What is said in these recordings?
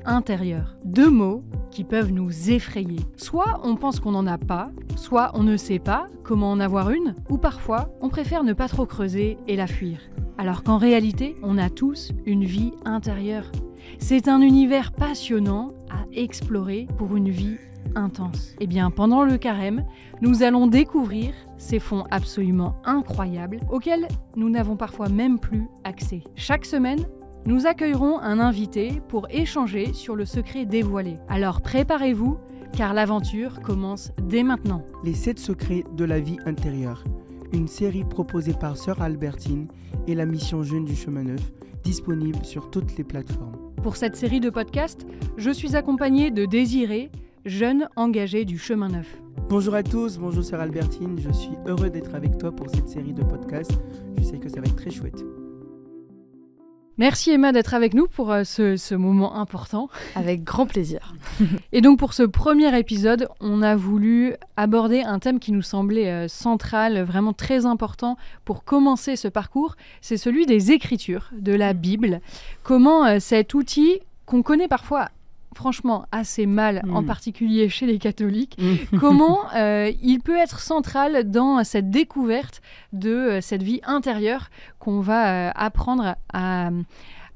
intérieure. 2 mots qui peuvent nous effrayer. Soit on pense qu'on n'en a pas, soit on ne sait pas comment en avoir une, ou parfois on préfère ne pas trop creuser et la fuir. Alors qu'en réalité, on a tous une vie intérieure. C'est un univers passionnant à explorer pour une vie intense. Eh bien, pendant le carême, nous allons découvrir ces fonds absolument incroyables auxquels nous n'avons parfois même plus accès. Chaque semaine, nous accueillerons un invité pour échanger sur le secret dévoilé. Alors préparez-vous, car l'aventure commence dès maintenant. Les 7 secrets de la vie intérieure. Une série proposée par Sœur Albertine et la mission Jeunes du Chemin Neuf, disponible sur toutes les plateformes. Pour cette série de podcasts, je suis accompagnée de Désiré, jeune engagé du Chemin Neuf. Bonjour à tous, bonjour Sœur Albertine, je suis heureux d'être avec toi pour cette série de podcasts. Je sais que ça va être très chouette. Merci Emma d'être avec nous pour ce moment important. Avec grand plaisir. Et donc pour ce premier épisode, on a voulu aborder un thème qui nous semblait central, vraiment très important pour commencer ce parcours. C'est celui des Écritures, de la Bible. Comment cet outil qu'on connaît parfois franchement assez mal, en particulier chez les catholiques, comment il peut être central dans cette découverte de cette vie intérieure qu'on va apprendre à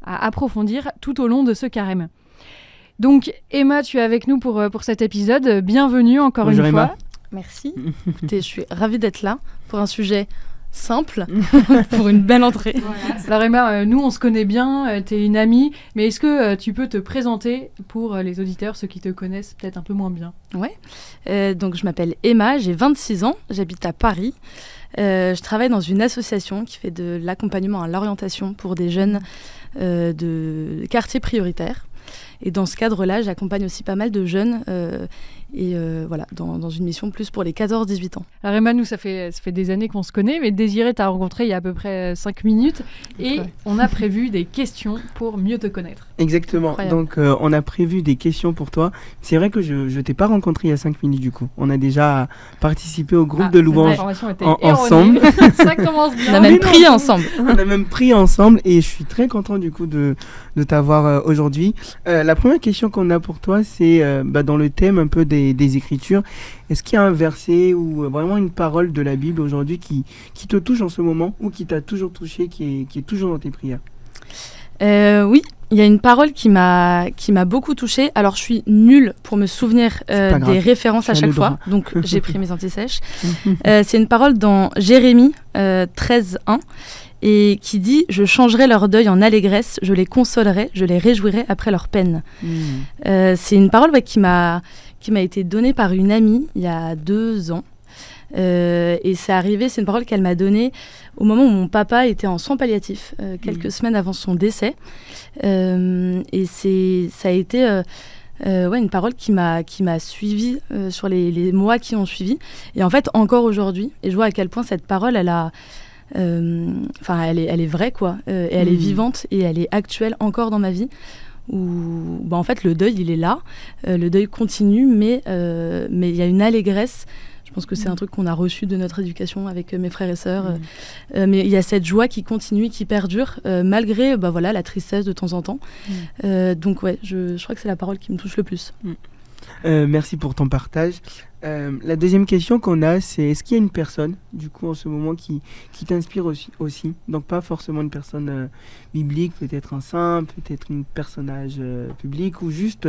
approfondir tout au long de ce carême. Donc Emma, tu es avec nous pour cet épisode. Bienvenue encore Bonjour une Emma. fois. Merci. Écoutez, je suis ravie d'être là pour un sujet simple, pour une belle entrée. Voilà. Alors Emma, nous on se connaît bien, tu es une amie, mais est-ce que tu peux te présenter pour les auditeurs, ceux qui te connaissent peut-être un peu moins bien? Ouais. Donc je m'appelle Emma, j'ai 26 ans, j'habite à Paris. Je travaille dans une association qui fait de l'accompagnement à l'orientation pour des jeunes de quartiers prioritaires. Et dans ce cadre-là, j'accompagne aussi pas mal de jeunes voilà, dans une mission plus pour les 14-18 ans. Alors Emma, nous, ça fait des années qu'on se connaît, mais Désiré t'a rencontré il y a à peu près 5 minutes et on a prévu des questions pour mieux te connaître. Exactement, Incroyable. donc on a prévu des questions pour toi. C'est vrai que je ne t'ai pas rencontré il y a 5 minutes du coup. On a déjà participé au groupe de louanges ensemble. Ça commence bien. On a même prié ensemble. On a même prié ensemble et je suis très content du coup de t'avoir aujourd'hui. La première question qu'on a pour toi, c'est dans le thème un peu des Écritures. Est-ce qu'il y a un verset ou vraiment une parole de la Bible aujourd'hui qui te touche en ce moment ou qui t'a toujours touché, qui est toujours dans tes prières? Oui, il y a une parole qui m'a beaucoup touchée. Alors, je suis nulle pour me souvenir des références à chaque fois, donc j'ai pris mes antisèches. C'est une parole dans Jérémie 13:1 et qui dit « Je changerai leur deuil en allégresse, je les consolerai, je les réjouirai après leur peine ». C'est une parole qui m'a été donnée par une amie il y a 2 ans. Et c'est arrivé, c'est une parole qu'elle m'a donnée au moment où mon papa était en soins palliatifs, quelques semaines avant son décès. Et ça a été une parole qui m'a suivie sur les mois qui ont suivi. Et en fait, encore aujourd'hui, et je vois à quel point cette parole, elle est vraie, quoi. Et elle est vivante et elle est actuelle encore dans ma vie. Où en fait, le deuil, il est là. Le deuil continue, mais il y a une allégresse. Je pense que c'est un truc qu'on a reçu de notre éducation avec mes frères et sœurs. Mais il y a cette joie qui continue, qui perdure, malgré la tristesse de temps en temps. Donc ouais, je crois que c'est la parole qui me touche le plus. Merci pour ton partage. La deuxième question qu'on a, c'est est-ce qu'il y a une personne, du coup, en ce moment, qui t'inspire aussi? Donc pas forcément une personne biblique, peut-être un saint, peut-être un personnage public, ou juste,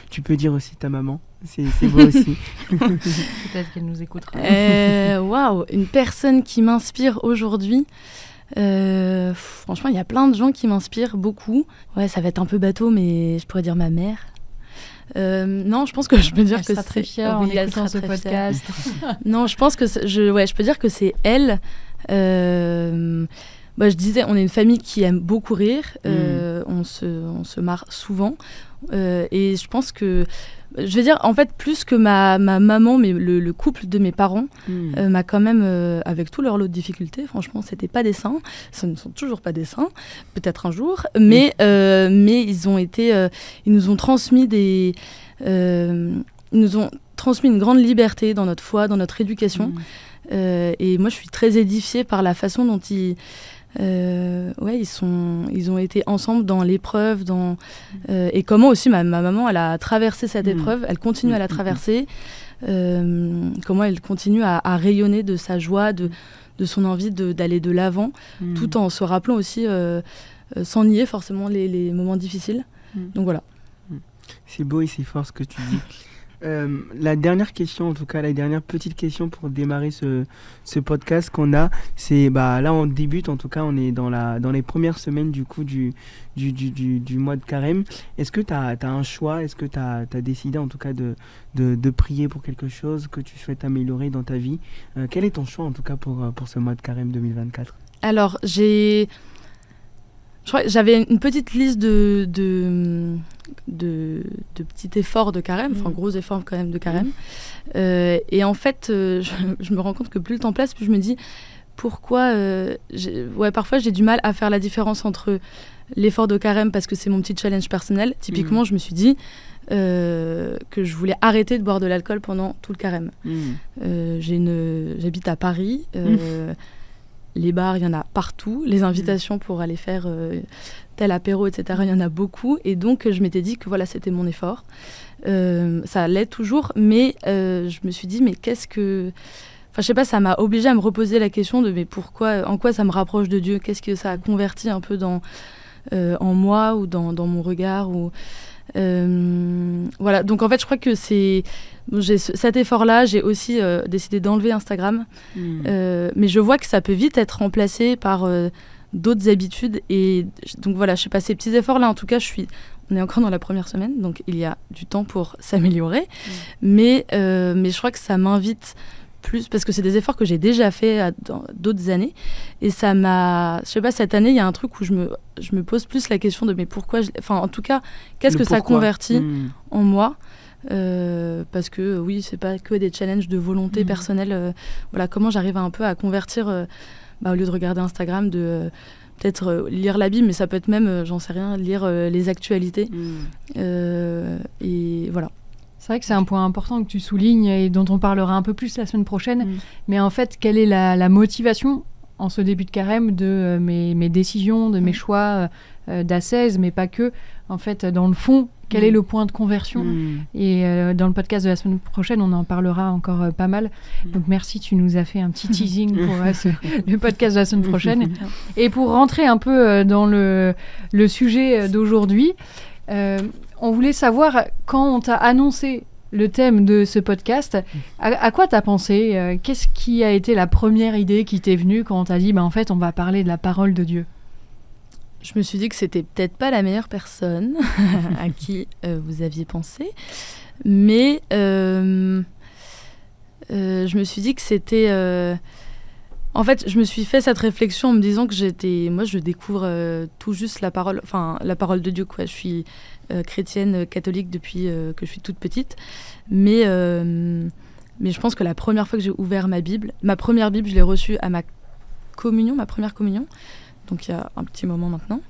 tu peux dire aussi ta maman. C'est beau aussi. Peut-être qu'elle nous écoutera. Waouh, une personne qui m'inspire aujourd'hui. Franchement, il y a plein de gens qui m'inspirent beaucoup. Ouais, ça va être un peu bateau, mais je pourrais dire ma mère. Non, je pense que je peux dire que c'est très fière en écoutant ce podcast. Non, je pense que je peux dire que c'est elle. Je disais, on est une famille qui aime beaucoup rire. On se marre souvent. Et je pense que, je vais dire, en fait, plus que ma maman, mais le couple de mes parents m'a quand même, avec tout leur lot de difficultés, franchement, c'était pas des saints. Ce ne sont toujours pas des saints, peut-être un jour, mais ils nous ont transmis une grande liberté dans notre foi, dans notre éducation. Et moi, je suis très édifiée par la façon dont ils ils ont été ensemble dans l'épreuve, et comment aussi ma maman, elle a traversé cette épreuve, elle continue à la traverser, comment elle continue à rayonner de sa joie, de son envie d'aller de l'avant, tout en se rappelant aussi, sans nier forcément les moments difficiles. Donc voilà. C'est beau et c'est fort ce que tu dis. La dernière question, en tout cas la dernière petite question pour démarrer ce podcast qu'on a, c'est là on débute, en tout cas on est dans les premières semaines du coup du mois de Carême. Est-ce que tu as un choix? Est-ce que tu as décidé en tout cas de prier pour quelque chose que tu souhaites améliorer dans ta vie? Quel est ton choix en tout cas pour ce mois de Carême 2024? Alors je crois que j'avais une petite liste de petits efforts de carême, enfin gros efforts quand même de carême. Et en fait, je me rends compte que plus le temps passe, plus je me dis pourquoi... parfois j'ai du mal à faire la différence entre l'effort de carême parce que c'est mon petit challenge personnel. Typiquement, je me suis dit que je voulais arrêter de boire de l'alcool pendant tout le carême. J'habite à Paris. Les bars, il y en a partout. Les invitations pour aller faire tel apéro, etc., il y en a beaucoup. Et donc, je m'étais dit que voilà, c'était mon effort. Ça l'est toujours, mais je me suis dit, mais qu'est-ce que... Enfin, je sais pas, ça m'a obligée à me reposer la question de mais pourquoi, en quoi ça me rapproche de Dieu? Qu'est-ce que ça a converti un peu en moi ou dans mon regard ou... Voilà, donc en fait je crois que j'ai cet effort-là. J'ai aussi décidé d'enlever Instagram, mais je vois que ça peut vite être remplacé par d'autres habitudes, et donc voilà, je sais pas, ces petits efforts-là, en tout cas on est encore dans la première semaine, donc il y a du temps pour s'améliorer, mais je crois que ça m'invite plus, parce que c'est des efforts que j'ai déjà fait dans d'autres années, et ça m'a, je sais pas, cette année il y a un truc où je me pose plus la question de mais pourquoi, en tout cas qu'est-ce que ça convertit en moi, parce que oui, c'est pas que des challenges de volonté personnelle, voilà, comment j'arrive un peu à convertir, au lieu de regarder Instagram, de peut-être lire la Bible, mais ça peut être même, j'en sais rien, lire les actualités, et voilà. C'est vrai que c'est un point important que tu soulignes et dont on parlera un peu plus la semaine prochaine. Mais en fait, quelle est la motivation en ce début de carême de mes décisions, de mes choix d'ascèse, mais pas que. En fait, dans le fond, quel est le point de conversion? Et dans le podcast de la semaine prochaine, on en parlera encore pas mal. Donc merci, tu nous as fait un petit teasing pour le podcast de la semaine prochaine. Et pour rentrer un peu dans le sujet d'aujourd'hui, on voulait savoir, quand on t'a annoncé le thème de ce podcast, à quoi t'as pensé? Qu'est-ce qui a été la première idée qui t'est venue quand on t'a dit en fait on va parler de la parole de Dieu? Je me suis dit que c'était peut-être pas la meilleure personne à qui vous aviez pensé, mais je me suis dit que c'était... En fait, je me suis fait cette réflexion en me disant que moi je découvre tout juste la parole de Dieu, quoi. Je suis chrétienne catholique depuis que je suis toute petite, mais je pense que la première fois que j'ai ouvert ma première Bible, je l'ai reçue à ma première communion, donc il y a un petit moment maintenant,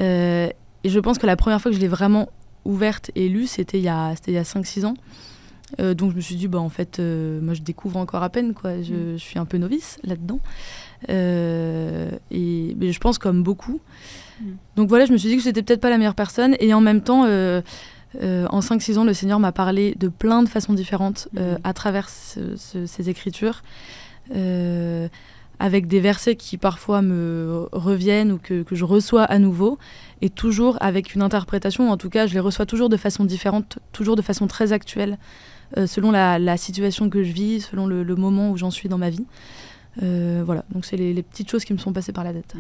et je pense que la première fois que je l'ai vraiment ouverte et lue, c'était il y a 5-6 ans. Donc je me suis dit, en fait, moi je découvre encore à peine, quoi. Je suis un peu novice là-dedans. Mais je pense comme beaucoup. Donc voilà, je me suis dit que j'étais peut-être pas la meilleure personne. Et en même temps, en 5-6 ans, le Seigneur m'a parlé de plein de façons différentes à travers ces écritures. Avec des versets qui parfois me reviennent ou que je reçois à nouveau, et toujours avec une interprétation, en tout cas je les reçois toujours de façon différente, toujours de façon très actuelle, selon la situation que je vis, selon le moment où j'en suis dans ma vie. Voilà, donc c'est les petites choses qui me sont passées par la tête.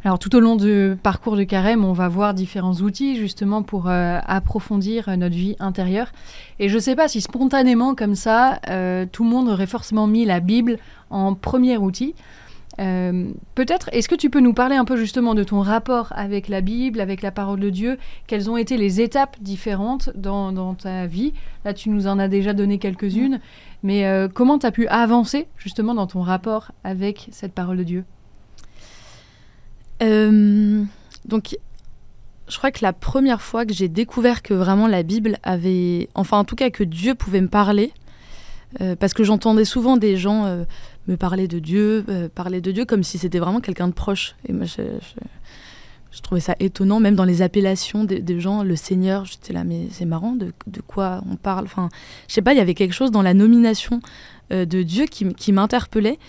Alors tout au long du parcours de Carême, on va voir différents outils justement pour approfondir notre vie intérieure. Et je ne sais pas si spontanément comme ça, tout le monde aurait forcément mis la Bible en premier outil. Peut-être, est-ce que tu peux nous parler un peu justement de ton rapport avec la Bible, avec la parole de Dieu? Quelles ont été les étapes différentes dans ta vie? Là, tu nous en as déjà donné quelques-unes, mais comment tu as pu avancer justement dans ton rapport avec cette parole de Dieu? Donc, je crois que la première fois que j'ai découvert que vraiment la Bible avait... Enfin, en tout cas, que Dieu pouvait me parler, Parce que j'entendais souvent des gens me parler de Dieu comme si c'était vraiment quelqu'un de proche. Et moi, je trouvais ça étonnant, même dans les appellations des gens, le Seigneur, j'étais là, mais c'est marrant, de quoi on parle. Enfin, je sais pas, il y avait quelque chose dans la nomination de Dieu qui m'interpellait.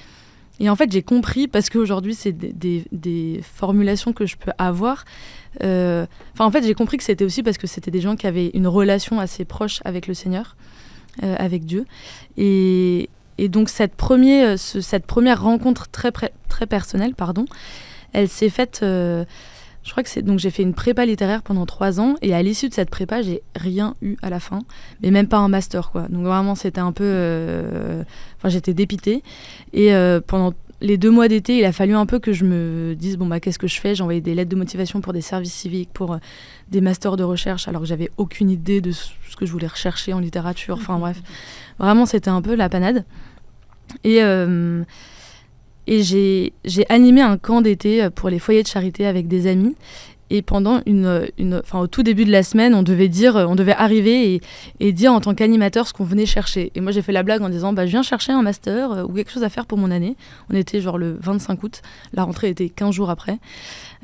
Et en fait, j'ai compris, parce qu'aujourd'hui, c'est des formulations que je peux avoir. En fait, j'ai compris que c'était aussi parce que c'était des gens qui avaient une relation assez proche avec le Seigneur, avec Dieu. Et donc, cette première rencontre très personnelle, elle s'est faite... je crois que donc j'ai fait une prépa littéraire pendant 3 ans, et à l'issue de cette prépa, j'ai rien eu à la fin, mais même pas un master, quoi. Donc vraiment, c'était un peu... j'étais dépitée. Et pendant les 2 mois d'été, il a fallu un peu que je me dise, qu'est-ce que je fais ? J'ai envoyé des lettres de motivation pour des services civiques, pour des masters de recherche, alors que j'avais aucune idée de ce que je voulais rechercher en littérature. Enfin bref, vraiment, c'était un peu la panade. Et j'ai animé un camp d'été pour les foyers de charité avec des amis. Et pendant au tout début de la semaine, on devait arriver et dire en tant qu'animateur ce qu'on venait chercher. Et moi, j'ai fait la blague en disant, je viens chercher un master ou quelque chose à faire pour mon année. On était genre le 25 août. La rentrée était 15 jours après.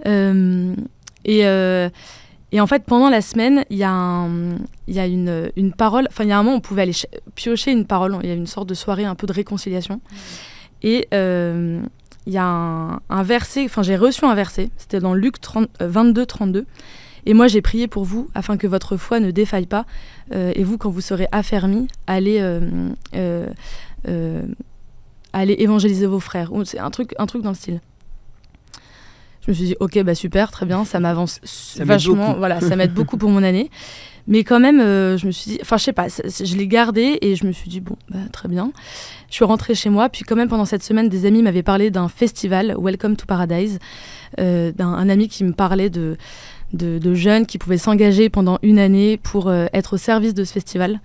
Et en fait, pendant la semaine, il y a une parole. Enfin, il y a un moment, on pouvait aller piocher une parole. Il y a une sorte de soirée un peu de réconciliation. Et il y a un verset, j'ai reçu un verset, c'était dans Luc 22, 32. Et moi, j'ai prié pour vous, afin que votre foi ne défaille pas. Et vous, quand vous serez affermis, allez évangéliser vos frères. C'est un truc dans le style. Je me suis dit, ok, super, très bien, ça m'avance vachement. Voilà, ça m'aide beaucoup pour mon année. Mais quand même, je me suis dit... je sais pas, je l'ai gardé et je me suis dit, très bien. Je suis rentrée chez moi, puis quand même, pendant cette semaine, des amis m'avaient parlé d'un festival, Welcome to Paradise, d'un ami qui me parlait de jeunes qui pouvaient s'engager pendant 1 année pour être au service de ce festival.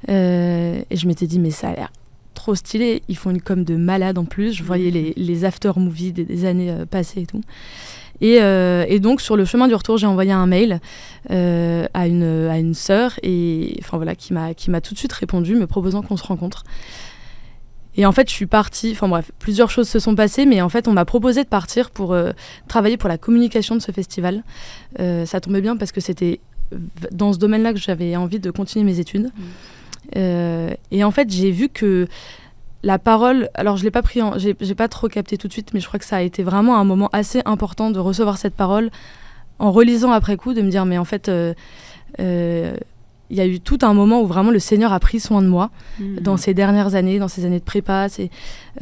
Et je m'étais dit, mais ça a l'air trop stylé. Ils font une com de malade en plus. Je voyais les after-movies des années passées et tout. Et donc, sur le chemin du retour, j'ai envoyé un mail à une sœur qui m'a tout de suite répondu, me proposant qu'on se rencontre. Et en fait, je suis partie... plusieurs choses se sont passées, mais en fait, on m'a proposé de partir pour travailler pour la communication de ce festival. Ça tombait bien parce que c'était dans ce domaine-là que j'avais envie de continuer mes études. Et en fait, j'ai vu que la parole, alors je l'ai pas pris, j'ai pas trop capté tout de suite, mais je crois que ça a été vraiment un moment assez important de recevoir cette parole en relisant après coup, de me dire mais en fait il y a eu tout un moment où vraiment le Seigneur a pris soin de moi dans ces dernières années, dans ces années de prépa.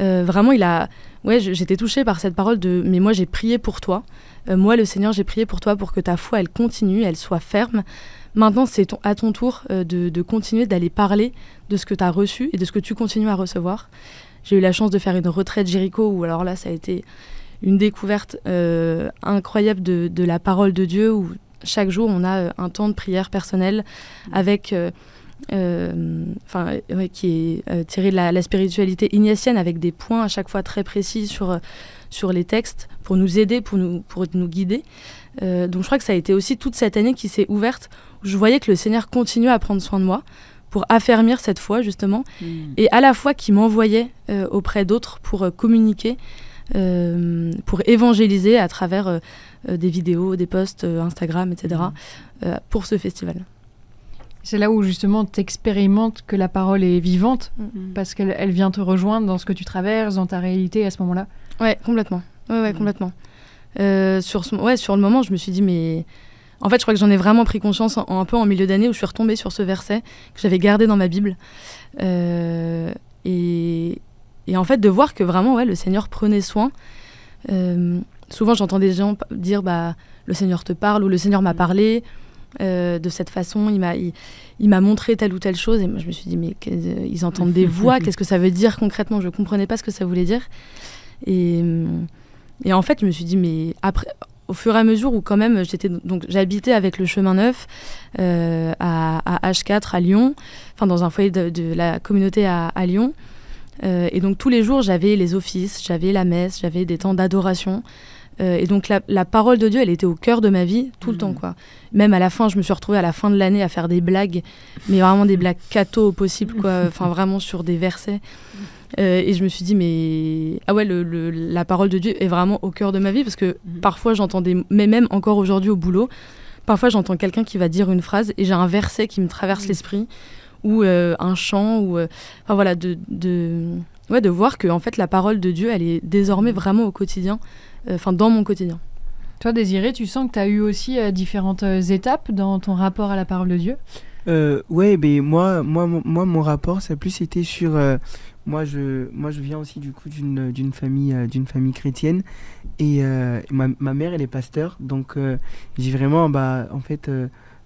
Vraiment, j'étais touchée par cette parole de mais moi j'ai prié pour toi, moi le Seigneur j'ai prié pour toi pour que ta foi elle continue, elle soit ferme. Maintenant, c'est à ton tour de continuer, d'aller parler de ce que tu as reçu et de ce que tu continues à recevoir. J'ai eu la chance de faire une retraite Jéricho, où alors là, ça a été une découverte incroyable de la parole de Dieu, où chaque jour, on a un temps de prière personnelle avec... qui est tiré de la spiritualité ignatienne, avec des points à chaque fois très précis sur les textes, pour nous aider, pour nous guider. Donc je crois que ça a été aussi toute cette année qui s'est ouverte, où je voyais que le Seigneur continuait à prendre soin de moi pour affermir cette foi justement, et à la fois qu'il m'envoyait auprès d'autres pour communiquer, pour évangéliser à travers des vidéos, des posts Instagram, etc. Pour ce festival. C'est là où justement tu expérimentes que la parole est vivante, parce qu'elle vient te rejoindre dans ce que tu traverses, dans ta réalité à ce moment-là. Ouais, complètement. Ouais, complètement. Sur le moment, je me suis dit, mais... En fait, je crois que j'en ai vraiment pris conscience un peu en milieu d'année, où je suis retombée sur ce verset que j'avais gardé dans ma Bible. Et en fait, de voir que vraiment, le Seigneur prenait soin. Souvent, j'entends des gens dire, le Seigneur te parle, ou le Seigneur m'a parlé de cette façon, il m'a montré telle ou telle chose. Et moi, je me suis dit, mais ils entendent des voix, qu'est-ce que ça veut dire concrètement ? Je ne comprenais pas ce que ça voulait dire. Et en fait, je me suis dit, mais après, au fur et à mesure où quand même, j'habitais avec le Chemin Neuf à H4 à Lyon, dans un foyer de la communauté à Lyon. Et donc tous les jours, j'avais les offices, j'avais la messe, j'avais des temps d'adoration. Et donc la parole de Dieu, elle était au cœur de ma vie tout le temps, quoi. Même à la fin, je me suis retrouvée à la fin de l'année à faire des blagues, mais vraiment des blagues catho au possible, quoi. Enfin, vraiment sur des versets. Et je me suis dit, mais ah ouais, la parole de Dieu est vraiment au cœur de ma vie, parce que parfois j'entends mais même encore aujourd'hui au boulot, parfois j'entends quelqu'un qui va dire une phrase et j'ai un verset qui me traverse l'esprit, ou un chant, ou enfin voilà, de voir que en fait la parole de Dieu, elle est désormais vraiment au quotidien, dans mon quotidien. Toi, Désiré, tu sens que tu as eu aussi différentes étapes dans ton rapport à la parole de Dieu? Ouais, ben moi, mon rapport, ça a plus été sur... moi, je viens aussi du coup d'une famille chrétienne, et ma mère, elle est pasteur, donc j'ai vraiment, en fait...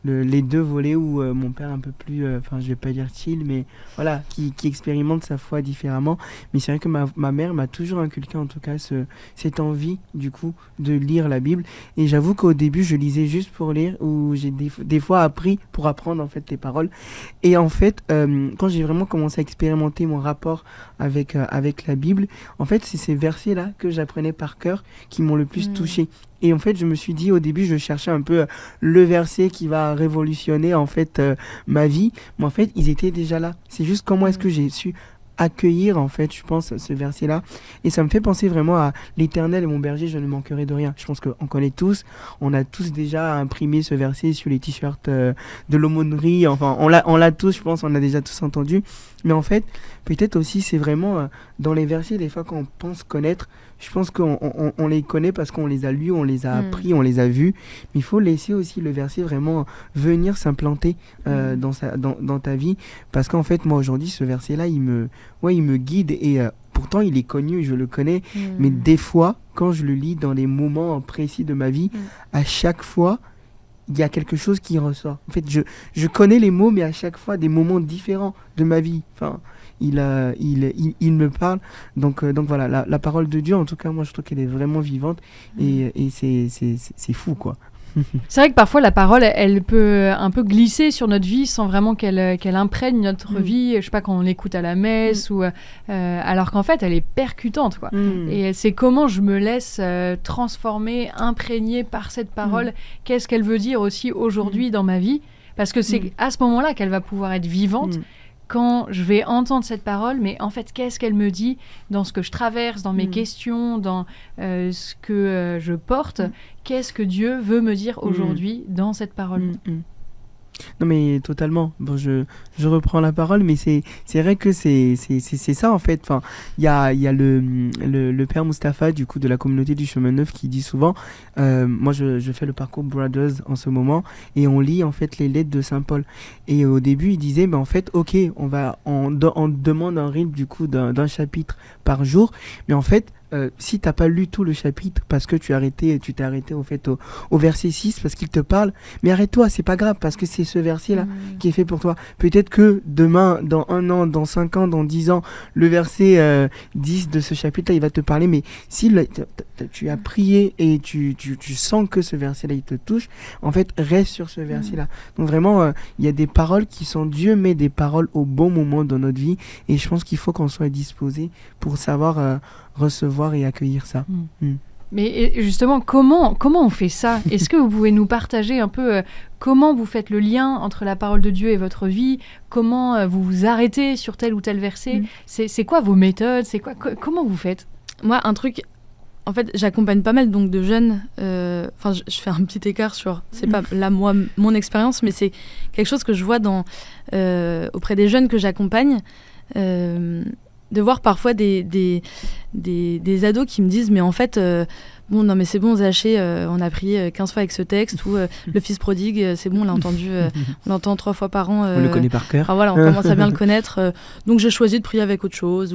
les deux volets où mon père un peu plus, je vais pas dire chill, mais voilà, qui expérimente sa foi différemment. Mais c'est vrai que ma mère m'a toujours inculqué en tout cas cette envie du coup de lire la Bible. Et j'avoue qu'au début je lisais juste pour lire, ou j'ai des fois appris pour apprendre en fait les paroles. Et en fait, quand j'ai vraiment commencé à expérimenter mon rapport avec la Bible, en fait c'est ces versets là que j'apprenais par cœur qui m'ont le plus touché. Et en fait, je me suis dit, au début, je cherchais un peu le verset qui va révolutionner en fait ma vie. Mais en fait, ils étaient déjà là. C'est juste comment est-ce que j'ai su accueillir en fait, je pense, ce verset-là. Et ça me fait penser vraiment à l'Éternel est mon berger, je ne manquerai de rien. Je pense qu'on connaît tous, on a tous déjà imprimé ce verset sur les t-shirts de l'aumônerie. Enfin, on l'a tous, je pense, on l'a déjà tous entendu. Mais en fait, peut-être aussi, c'est vraiment dans les versets, des fois, qu'on pense connaître, je pense qu'on les connaît parce qu'on les a lus, on les a appris, on les a vus. Mais il faut laisser aussi le verset vraiment venir s'implanter dans ta vie. Parce qu'en fait, moi, aujourd'hui, ce verset-là, il me guide. Et pourtant, il est connu, je le connais. Mais des fois, quand je le lis dans les moments précis de ma vie, à chaque fois, il y a quelque chose qui ressort. En fait, je connais les mots, mais à chaque fois, des moments différents de ma vie. Enfin, il me parle. Donc voilà, la parole de Dieu, en tout cas, moi, je trouve qu'elle est vraiment vivante. Et c'est fou, quoi. C'est vrai que parfois la parole, elle peut un peu glisser sur notre vie sans vraiment qu'elle imprègne notre vie. Je sais pas, quand on l'écoute à la messe, ou alors qu'en fait elle est percutante, quoi. Et c'est comment je me laisse transformer, imprégner par cette parole. Qu'est-ce qu'elle veut dire aussi aujourd'hui dans ma vie, parce que c'est à ce moment-là qu'elle va pouvoir être vivante. Quand je vais entendre cette parole, mais en fait, qu'est-ce qu'elle me dit dans ce que je traverse, dans mes questions, dans ce que je porte, qu'est-ce que Dieu veut me dire aujourd'hui dans cette parole. Non mais totalement. Bon, je reprends la parole, mais c'est vrai que c'est ça en fait. Enfin, il y a le père Mustapha du coup de la communauté du Chemin Neuf qui dit souvent, moi je fais le parcours Brothers en ce moment, et on lit en fait les lettres de Saint Paul. Et au début il disait, en fait, ok, on demande un rythme du coup d'un chapitre par jour, mais en fait si t'as pas lu tout le chapitre parce que tu t'es arrêté au fait au verset 6 parce qu'il te parle, mais arrête-toi, c'est pas grave, parce que c'est ce verset là qui est fait pour toi. Peut-être que demain, dans 1 an, dans 5 ans, dans 10 ans, le verset 10 de ce chapitre là il va te parler, mais si tu as prié et tu sens que ce verset là il te touche, en fait reste sur ce verset là. Donc vraiment il y a des paroles qui sont, Dieu met des paroles au bon moment dans notre vie, et je pense qu'il faut qu'on soit disposé pour savoir recevoir et accueillir ça. Mais justement, comment on fait ça? Est-ce que vous pouvez nous partager un peu comment vous faites le lien entre la parole de Dieu et votre vie? Comment vous vous arrêtez sur tel ou tel verset? C'est quoi vos méthodes? Comment vous faites? Moi, un truc... En fait, j'accompagne pas mal donc de jeunes. Enfin, je fais un petit écart sur... C'est pas là, moi, mon expérience, mais c'est quelque chose que je vois auprès des jeunes que j'accompagne. De voir parfois des ados qui me disent, mais en fait, bon, non mais c'est bon, Zaché, on a prié 15 fois avec ce texte, ou le fils prodigue, c'est bon, on l'a entendu, on l'entend 3 fois par an. On le connaît par cœur. Enfin, voilà, on commence à bien le connaître, donc j'ai choisi de prier avec autre chose.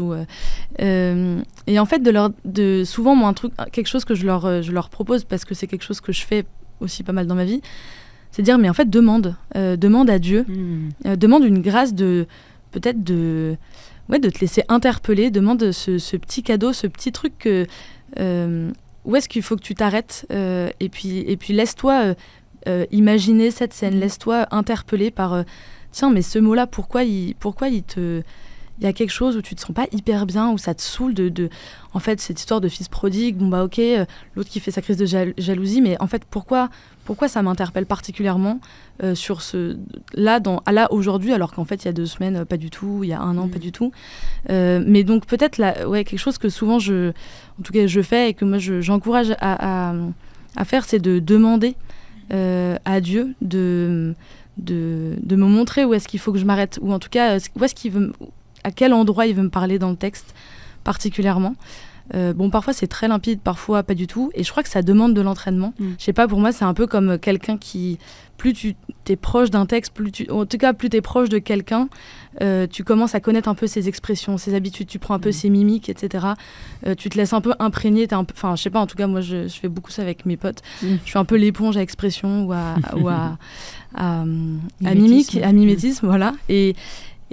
Et en fait, souvent, moi, quelque chose que je leur propose, parce que c'est quelque chose que je fais aussi pas mal dans ma vie, c'est de dire, mais en fait, demande à Dieu, demande une grâce peut-être de te laisser interpeller, demande ce petit cadeau, ce petit truc où est-ce qu'il faut que tu t'arrêtes, et puis laisse-toi imaginer cette scène, laisse-toi interpeller par tiens, mais ce mot-là, pourquoi il il y a quelque chose où tu te sens pas hyper bien, où ça te saoule en fait, cette histoire de fils prodigue, bon bah ok, l'autre qui fait sa crise de jalousie, mais en fait, pourquoi ça m'interpelle particulièrement sur là aujourd'hui, alors qu'en fait, il y a 2 semaines, pas du tout, il y a 1 an, pas du tout. Mais donc, peut-être, quelque chose que souvent, en tout cas, je fais et que moi, j'encourage à faire, c'est de demander à Dieu de me montrer où est-ce qu'il faut que je m'arrête, ou en tout cas, où est-ce qu'il veut à quel endroit il veut me parler dans le texte particulièrement. Parfois c'est très limpide, parfois pas du tout, et je crois que ça demande de l'entraînement. Je sais pas, pour moi c'est un peu comme quelqu'un qui, plus tu t'es proche d'un texte, plus t'es proche de quelqu'un, tu commences à connaître un peu ses expressions, ses habitudes, tu prends un peu ses mimiques, etc. Tu te laisses un peu imprégner, je sais pas, en tout cas moi je fais beaucoup ça avec mes potes. Je suis un peu l'éponge à expression ou à mimétisme, voilà.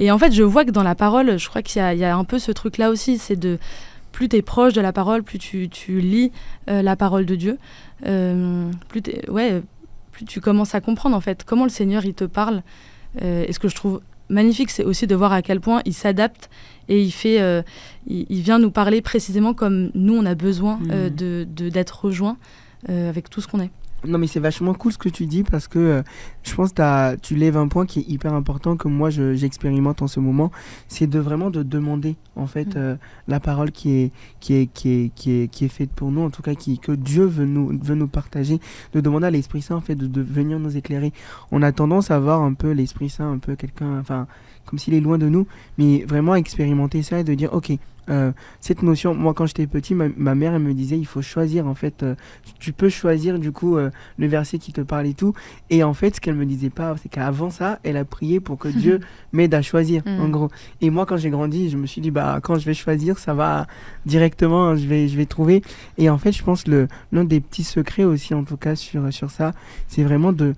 Et en fait, je vois que dans la parole, je crois qu'il y a un peu ce truc-là aussi, c'est plus tu es proche de la parole, plus tu lis la parole de Dieu, plus tu commences à comprendre en fait comment le Seigneur il te parle. Et ce que je trouve magnifique, c'est aussi de voir à quel point il s'adapte et il vient nous parler précisément comme nous on a besoin d'être rejoints avec tout ce qu'on est. Non mais c'est vachement cool ce que tu dis, parce que je pense que tu lèves un point qui est hyper important, que moi j'expérimente en ce moment, c'est vraiment de demander en fait la parole qui est faite pour nous, en tout cas que Dieu veut nous partager, de demander à l'Esprit Saint en fait de venir nous éclairer. On a tendance à voir un peu l'Esprit Saint, un peu quelqu'un, enfin comme s'il est loin de nous, mais vraiment expérimenter ça et de dire ok, cette notion, moi quand j'étais petit, ma mère elle me disait il faut choisir en fait, tu peux choisir du coup le verset qui te parle et tout, et en fait ce qu'elle me disait pas, c'est qu'avant ça elle a prié pour que Dieu m'aide à choisir en gros. Et moi quand j'ai grandi, je me suis dit quand je vais choisir, ça va directement, je vais trouver. Et en fait je pense l'un des petits secrets aussi en tout cas sur ça, c'est vraiment de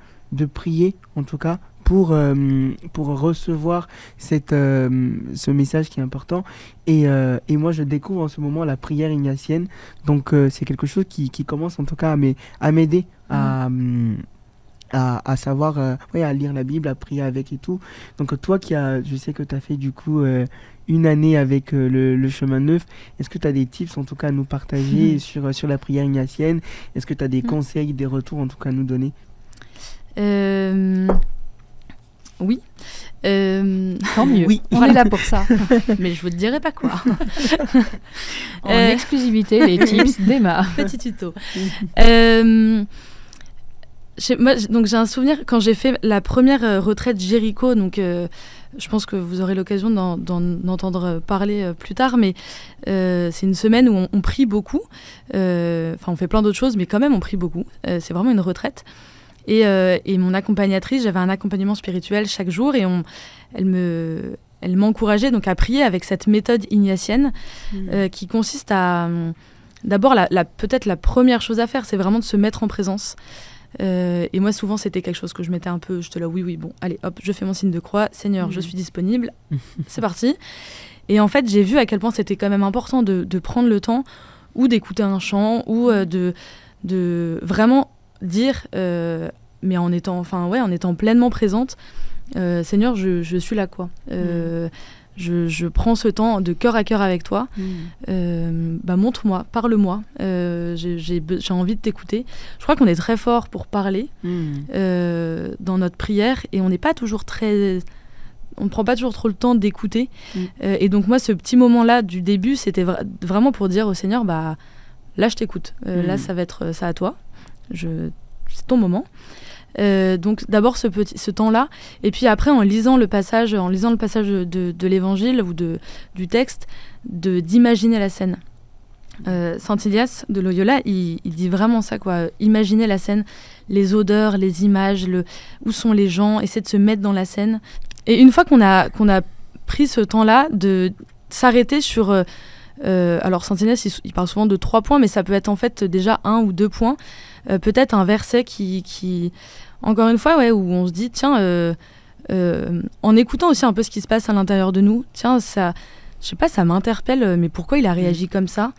prier en tout cas pour recevoir ce message qui est important. Et moi, je découvre en ce moment la prière ignatienne. Donc, c'est quelque chose qui commence en tout cas à m'aider à savoir, à lire la Bible, à prier avec et tout. Donc, toi je sais que tu as fait du coup 1 année avec le chemin neuf. Est-ce que tu as des tips en tout cas à nous partager sur la prière ignatienne? Est-ce que tu as des conseils, des retours en tout cas à nous donner? Oui. Tant mieux. Oui. On est là pour ça. Mais je vous dirai pas quoi. En exclusivité, les tips d'Emma. Petit tuto. Moi, donc j'ai un souvenir quand j'ai fait la première retraite Jéricho. Donc, je pense que vous aurez l'occasion d'en entendre parler plus tard. Mais c'est une semaine où on prie beaucoup. On fait plein d'autres choses, mais quand même, on prie beaucoup. C'est vraiment une retraite. Et mon accompagnatrice, j'avais un accompagnement spirituel chaque jour et elle m'encourageait donc à prier avec cette méthode ignatienne qui consiste à... D'abord, peut-être la première chose à faire, c'est vraiment de se mettre en présence. Et moi, souvent, c'était quelque chose que je mettais un peu... J'étais là, oui, bon, allez, hop, je fais mon signe de croix. Seigneur, je suis disponible. C'est parti. Et en fait, j'ai vu à quel point c'était quand même important de prendre le temps ou d'écouter un chant ou de vraiment... dire, mais en étant pleinement présente, Seigneur, je suis là, quoi. Je prends ce temps de cœur à cœur avec toi. Montre-moi, parle-moi. J'ai envie de t'écouter. Je crois qu'on est très fort pour parler dans notre prière et on n'est pas toujours on ne prend pas toujours trop le temps d'écouter. Et donc moi, ce petit moment-là du début, c'était vraiment pour dire au Seigneur, là, je t'écoute. Là, ça va être ça à toi. C'est ton moment. Donc d'abord ce temps-là, et puis après en lisant le passage de l'évangile ou du texte, d'imaginer la scène. Saint Ilias de Loyola, il dit vraiment ça, quoi. Imaginer la scène, les odeurs, les images, où sont les gens, essayer de se mettre dans la scène. Et une fois qu'on a pris ce temps-là, de s'arrêter sur... alors Saint Ilias, il parle souvent de 3 points, mais ça peut être en fait déjà 1 ou 2 points. Peut-être un verset qui encore une fois, où on se dit, tiens, en écoutant aussi un peu ce qui se passe à l'intérieur de nous, tiens, ça, je sais pas, ça m'interpelle, mais pourquoi il a réagi comme ça ?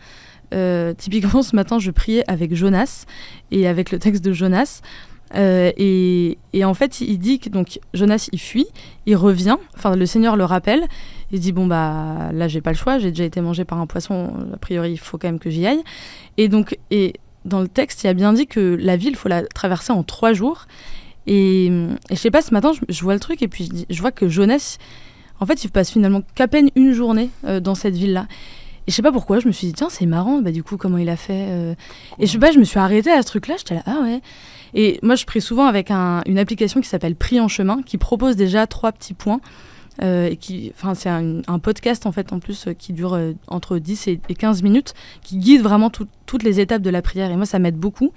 Typiquement, ce matin, je priais avec Jonas, et avec le texte de Jonas, Et en fait, il dit que donc, Jonas, il fuit, il revient, enfin le Seigneur le rappelle, il dit bon bah là j'ai pas le choix, j'ai déjà été mangé par un poisson, a priori il faut quand même que j'y aille. Et dans le texte, il y a bien dit que la ville, il faut la traverser en 3 jours. Et je sais pas, ce matin, je vois le truc et puis je vois que Jonas, en fait, il passe finalement qu'à peine une journée dans cette ville-là. Et je sais pas pourquoi, je me suis dit tiens, c'est marrant, du coup, comment il a fait. Et je sais pas, je me suis arrêtée à ce truc-là, j'étais là, ah ouais. Et moi, je prie souvent avec une application qui s'appelle Prie en chemin, qui propose déjà 3 petits points. C'est un podcast en fait en plus qui dure entre 10 et 15 minutes, qui guide vraiment toutes les étapes de la prière. Et moi, ça m'aide beaucoup.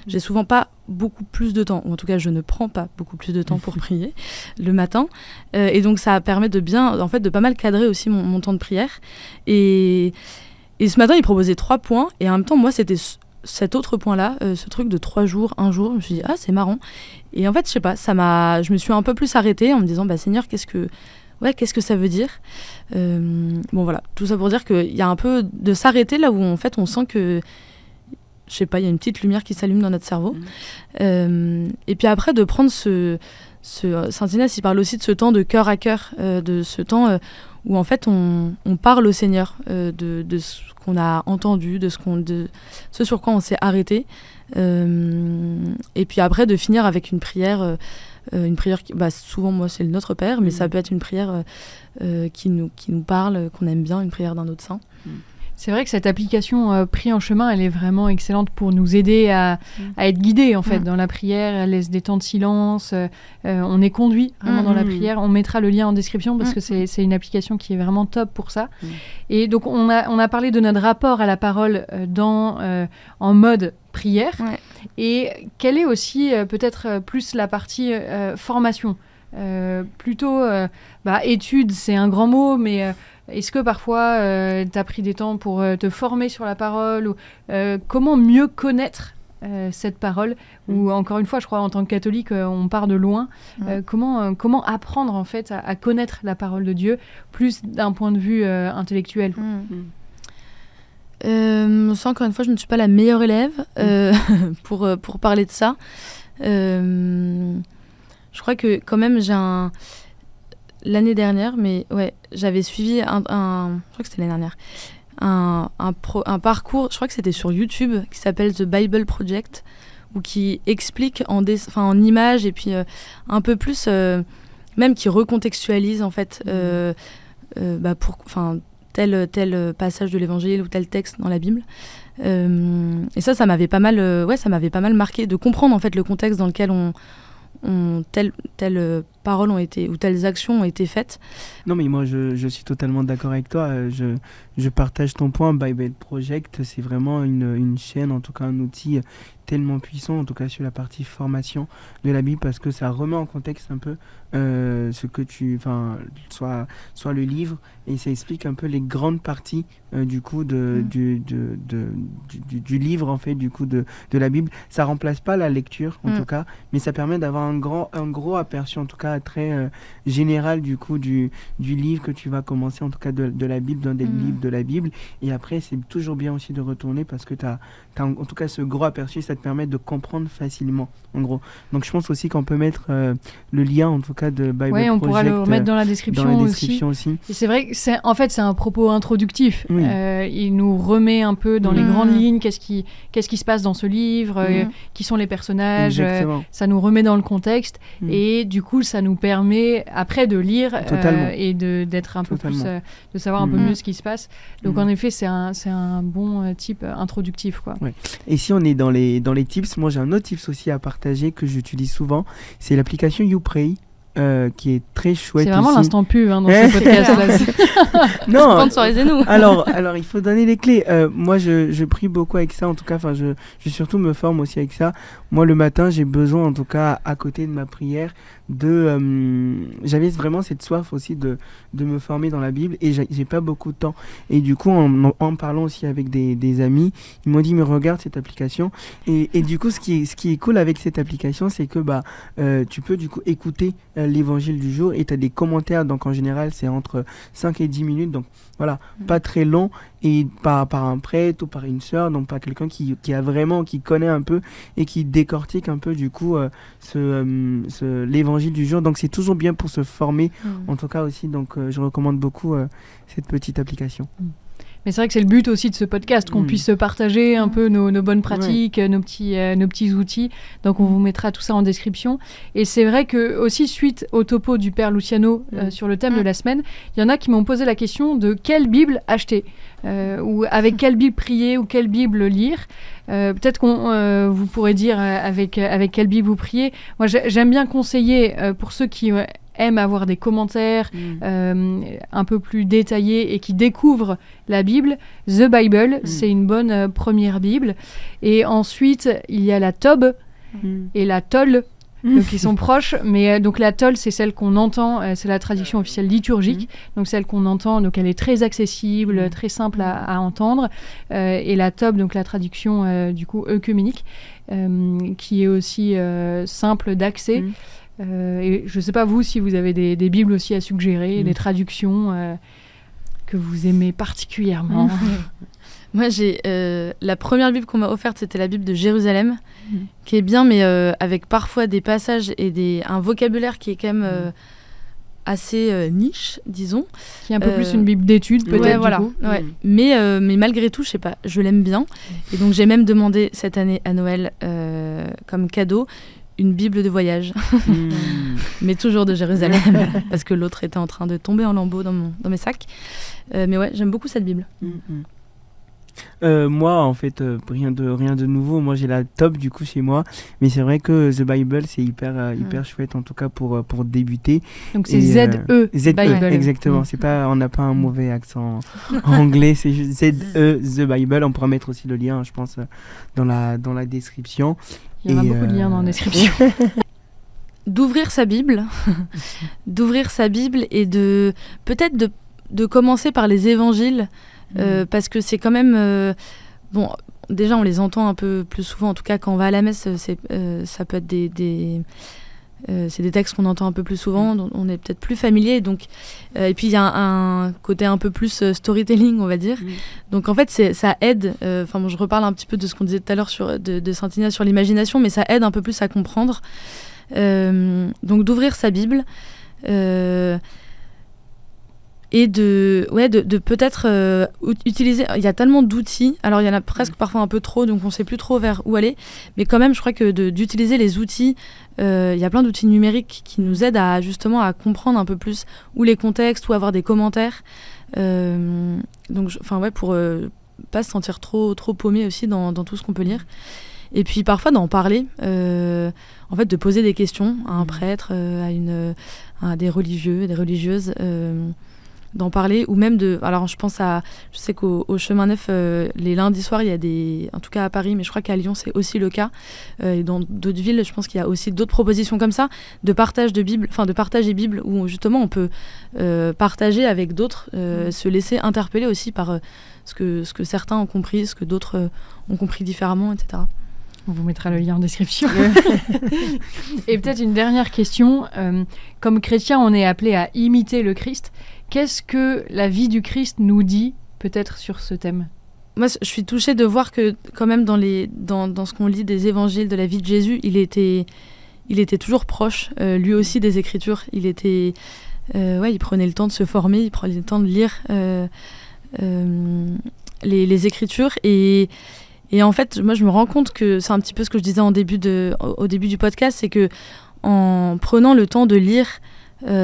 J'ai souvent pas beaucoup plus de temps, ou en tout cas, je ne prends pas beaucoup plus de temps pour prier le matin. Et donc, ça permet de pas mal cadrer aussi mon temps de prière. Et ce matin, il proposait 3 points. Et en même temps, moi, c'était cet autre point-là, ce truc de 3 jours, 1 jour. Je me suis dit, ah, c'est marrant. Et en fait, je sais pas, je me suis un peu plus arrêtée en me disant, Seigneur, qu'est-ce que ça veut dire ? Bon voilà, tout ça pour dire qu'il y a un peu de s'arrêter là où en fait on sent que, je sais pas, il y a une petite lumière qui s'allume dans notre cerveau. Et puis après de prendre Saint Ignace, il parle aussi de ce temps de cœur à cœur, de ce temps où en fait on parle au Seigneur de ce qu'on a entendu, de ce sur quoi on s'est arrêté. Et puis après de finir avec une prière qui, souvent moi c'est le Notre Père, mais ça peut être une prière qui nous parle, qu'on aime bien, une prière d'un autre saint. C'est vrai que cette application Prie en chemin, elle est vraiment excellente pour nous aider à être guidés en fait dans la prière. Elle laisse des temps de silence, on est conduit vraiment dans la prière. On mettra le lien en description parce que c'est une application qui est vraiment top pour ça. Et donc on a parlé de notre rapport à la parole en mode prière. Et quelle est aussi peut-être plus la partie formation, plutôt étude, c'est un grand mot, mais est-ce que parfois tu as pris des temps pour te former sur la parole, ou comment mieux connaître cette parole, ou encore une fois, je crois en tant que catholique, on part de loin. Comment apprendre en fait à connaître la parole de Dieu, plus d'un point de vue intellectuel. Ça, encore une fois, je ne suis pas la meilleure élève pour parler de ça. Je crois que quand même l'année dernière, mais ouais, j'avais suivi je crois que c'était l'année dernière, un parcours, je crois que c'était sur YouTube, qui s'appelle The Bible Project, ou qui explique en images et puis un peu plus, même qui recontextualise en fait tel passage de l'évangile ou tel texte dans la Bible. Et ça m'avait pas mal marqué de comprendre en fait le contexte dans lequel telles paroles ont été, ou telles actions ont été faites. Non mais moi je suis totalement d'accord avec toi, je partage ton point. Bible Project, c'est vraiment une chaîne, en tout cas un outil tellement puissant, en tout cas sur la partie formation de la Bible, parce que ça remet en contexte un peu soit le livre, et ça explique un peu les grandes parties du coup du livre en fait, du coup de la Bible. Ça remplace pas la lecture en tout cas, mais ça permet d'avoir un gros aperçu, en tout cas très général du coup du livre que tu vas commencer, en tout cas de la Bible, d'un des livres de la Bible. Et après c'est toujours bien aussi de retourner, parce que t'as en tout cas ce gros aperçu, ça te permet de comprendre facilement en gros. Donc je pense aussi qu'on peut mettre le lien en tout cas de Bible Project. On pourra le remettre dans la description, aussi. Et c'est vrai que c'est un propos introductif. Il nous remet un peu dans les grandes lignes qu'est-ce qui se passe dans ce livre, qui sont les personnages, ça nous remet dans le contexte, et du coup ça nous permet après de lire et d'être un peu plus, de savoir un peu mieux ce qui se passe. Donc en effet c'est un bon type introductif quoi. Et si on est dans les tips, moi j'ai un autre tips aussi à partager que j'utilise souvent, c'est l'application YouPray. Qui est très chouette. C'est vraiment aussi. L'instant pub dans ce podcast-là. Non, sponsorisez-nous. Alors, il faut donner les clés. Moi, je prie beaucoup avec ça. En tout cas, je surtout me forme aussi avec ça. Moi, le matin, j'ai besoin, en tout cas, à côté de ma prière, j'avais vraiment cette soif aussi de me former dans la Bible, et j'ai pas beaucoup de temps. Et du coup, en parlant aussi avec des amis, ils m'ont dit, mais regarde cette application. Et du coup, ce qui est cool avec cette application, c'est que tu peux du coup écouter l'évangile du jour et tu as des commentaires, donc en général c'est entre 5 et 10 minutes, donc voilà, pas très long, et par un prêtre ou par une sœur, donc par quelqu'un qui connaît un peu et qui décortique un peu du coup l'évangile du jour, donc c'est toujours bien pour se former en tout cas aussi, donc je recommande beaucoup cette petite application. Mais c'est vrai que c'est le but aussi de ce podcast, qu'on puisse se partager un peu nos bonnes pratiques, nos petits outils. Donc on vous mettra tout ça en description. Et c'est vrai que aussi suite au topo du Père Luciano sur le thème de la semaine, il y en a qui m'ont posé la question de quelle Bible acheter, ou avec quelle Bible prier ou quelle Bible lire. Peut-être qu'on vous pourrez dire avec quelle Bible vous priez. Moi j'aime bien conseiller pour ceux qui aiment avoir des commentaires un peu plus détaillés et qui découvrent la Bible, The Bible, c'est une bonne première Bible. Et ensuite, il y a la Tob et la Tol, donc ils sont proches, mais donc la Tol, c'est celle qu'on entend, c'est la traduction officielle liturgique, donc celle qu'on entend, donc elle est très accessible, très simple à entendre, et la Tob, donc la traduction du coup œcuménique, qui est aussi simple d'accès. Et je ne sais pas vous si vous avez des Bibles aussi à suggérer, des traductions que vous aimez particulièrement. Moi, j'ai la première Bible qu'on m'a offerte, c'était la Bible de Jérusalem, qui est bien, mais avec parfois des passages et un vocabulaire qui est quand même assez niche, disons. Qui est un peu plus une Bible d'études, peut-être. Ouais, voilà. Ouais. Mais malgré tout, je sais pas, je l'aime bien. Et donc, j'ai même demandé cette année à Noël comme cadeau une Bible de voyage, mais toujours de Jérusalem, parce que l'autre était en train de tomber en lambeaux dans mes sacs. Mais ouais, j'aime beaucoup cette Bible. Moi, en fait, rien de nouveau. Moi, j'ai la Tob du coup chez moi, mais c'est vrai que The Bible, c'est hyper chouette, en tout cas pour débuter. Donc c'est Z-E Bible. Exactement. On n'a pas un mauvais accent anglais, c'est juste Z-E The Bible. On pourra mettre aussi le lien, je pense, dans la description. Il y aura beaucoup de liens dans la description. D'ouvrir sa Bible et peut-être de commencer par les évangiles, parce que c'est quand même bon, déjà on les entend un peu plus souvent, en tout cas quand on va à la messe, ça peut être c'est des textes qu'on entend un peu plus souvent, dont on est peut-être plus familier, donc et puis il y a un côté un peu plus storytelling, on va dire. Donc en fait ça aide, bon, je reparle un petit peu de ce qu'on disait tout à l'heure de Saint Ignace sur l'imagination, mais ça aide un peu plus à comprendre. Donc d'ouvrir sa Bible et de peut-être utiliser. Il y a tellement d'outils, alors il y en a presque parfois un peu trop, donc on ne sait plus trop vers où aller, mais quand même je crois que d'utiliser les outils, il y a plein d'outils numériques qui nous aident justement à comprendre un peu plus ou les contextes ou avoir des commentaires, donc pour pas se sentir trop paumé aussi dans tout ce qu'on peut lire. Et puis parfois d'en parler, en fait de poser des questions à un prêtre, à des religieux, des religieuses, d'en parler, ou même alors je sais qu'au Chemin Neuf, les lundis soirs, il y a en tout cas à Paris, mais je crois qu'à Lyon c'est aussi le cas, et dans d'autres villes, je pense qu'il y a aussi d'autres propositions comme ça, de partage de Bible, de partager Bible, où justement on peut partager avec d'autres, se laisser interpeller aussi par ce que certains ont compris, ce que d'autres ont compris différemment, etc. On vous mettra le lien en description. Et peut-être une dernière question. Comme chrétien, on est appelé à imiter le Christ. Qu'est-ce que la vie du Christ nous dit, peut-être, sur ce thème ? Moi, je suis touchée de voir que, quand même, dans ce qu'on lit des évangiles de la vie de Jésus, il était toujours proche, lui aussi, des Écritures. Il prenait le temps de se former, il prenait le temps de lire les Écritures. Et en fait, moi, je me rends compte que c'est un petit peu ce que je disais au début du podcast, c'est que en prenant le temps de lire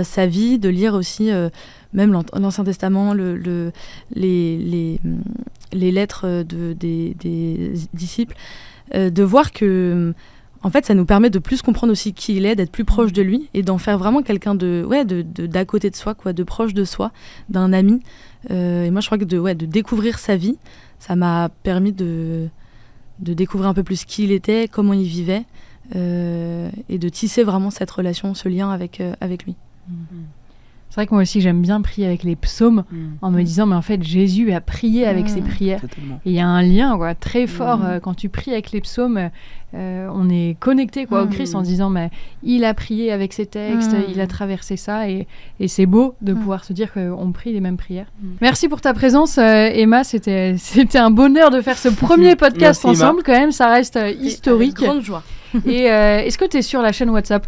sa vie, de lire aussi même l'Ancien Testament, les lettres des disciples, de voir que en fait, ça nous permet de plus comprendre aussi qui il est, d'être plus proche de lui et d'en faire vraiment quelqu'un d'à côté de soi, de proche de soi, d'un ami. Et moi, je crois que de découvrir sa vie, ça m'a permis de découvrir un peu plus qui il était, comment il vivait, et de tisser vraiment cette relation, ce lien avec lui. C'est vrai que moi aussi, j'aime bien prier avec les psaumes en me disant, mais en fait, Jésus a prié avec ses prières. Totalement. Et il y a un lien très fort quand tu pries avec les psaumes. On est connecté au Christ en se disant, mais il a prié avec ses textes, il a traversé ça. Et c'est beau de pouvoir se dire qu'on prie les mêmes prières. Merci pour ta présence, Emma. C'était un bonheur de faire ce premier podcast ensemble. Emma. Quand même, ça reste historique. Grande joie. Et est-ce que tu es sur la chaîne WhatsApp ?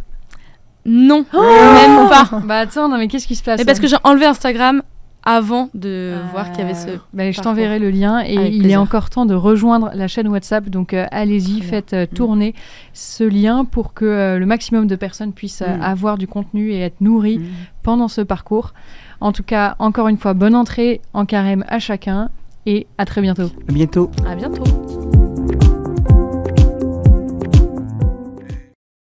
Non, même pas. Bah attends, non mais qu'est-ce qui se passe ? Parce que j'ai enlevé Instagram avant de voir qu'il y avait ce... je t'enverrai le lien et il est encore temps de rejoindre la chaîne WhatsApp. Donc allez-y, faites tourner ce lien pour que le maximum de personnes puissent avoir du contenu et être nourries pendant ce parcours. En tout cas, encore une fois, bonne entrée en carême à chacun et à très bientôt. À bientôt. À bientôt.